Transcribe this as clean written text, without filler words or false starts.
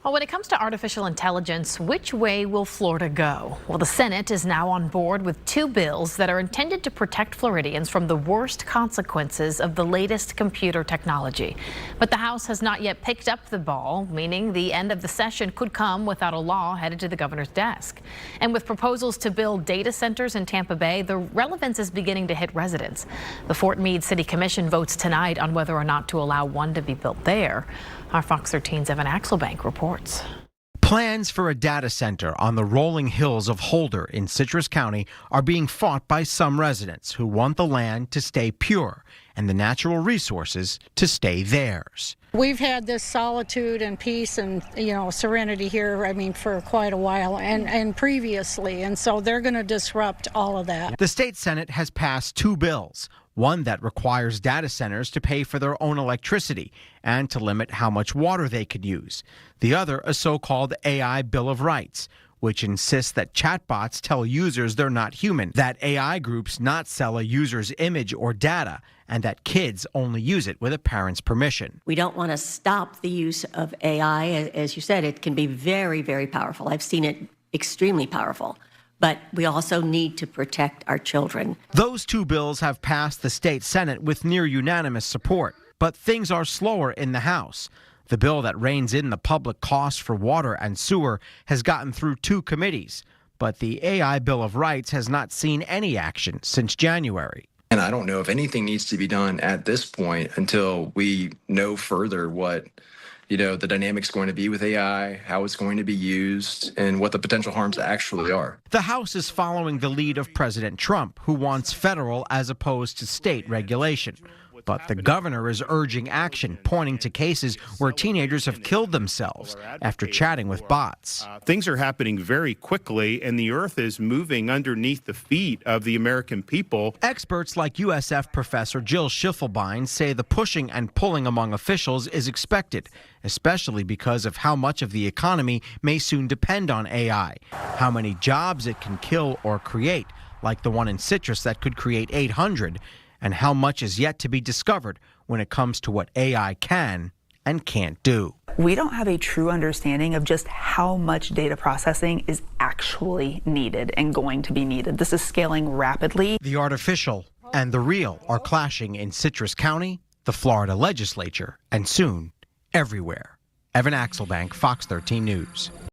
Well, when it comes to artificial intelligence, which way will Florida go? Well, the Senate is now on board with two bills that are intended to protect Floridians from the worst consequences of the latest computer technology. But the House has not yet picked up the ball, meaning the end of the session could come without a law headed to the governor's desk. And with proposals to build data centers in Tampa Bay, the relevance is beginning to hit residents. The Fort Meade City Commission votes tonight on whether or not to allow one to be built there. Our Fox 13's Evan Axelbank reports. Plans for a data center on the rolling hills of Holder in Citrus County are being fought by some residents who want the land to stay pure and the natural resources to stay theirs. We've had this solitude and peace and, serenity here, for quite a while and previously. And so they're going to disrupt all of that. The state Senate has passed two bills. One that requires data centers to pay for their own electricity and to limit how much water they could use. The other, a so-called AI Bill of Rights, which insists that chatbots tell users they're not human, that AI groups not sell a user's image or data, and that kids only use it with a parent's permission. We don't want to stop the use of AI. As you said, it can be very, very powerful. I've seen it extremely powerful. But we also need to protect our children. Those two bills have passed the state Senate with near unanimous support, but things are slower in the House. The bill that reins in the public costs for water and sewer has gotten through two committees, but the AI Bill of Rights has not seen any action since January. And I don't know if anything needs to be done at this point until we know further what the dynamic's going to be with AI, how it's going to be used, and what the potential harms actually are. The House is following the lead of President Trump, who wants federal as opposed to state regulation. But the governor is urging action, pointing to cases where teenagers have killed themselves after chatting with bots. Things are happening very quickly, and the earth is moving underneath the feet of the American people. Experts like USF professor Jill Schiffelbein say the pushing and pulling among officials is expected, especially because of how much of the economy may soon depend on AI, how many jobs it can kill or create, like the one in Citrus that could create 800, and how much is yet to be discovered when it comes to what AI can and can't do. We don't have a true understanding of just how much data processing is actually needed and going to be needed. This is scaling rapidly. The artificial and the real are clashing in Citrus County, the Florida Legislature, and soon everywhere. Evan Axelbank, Fox 13 News.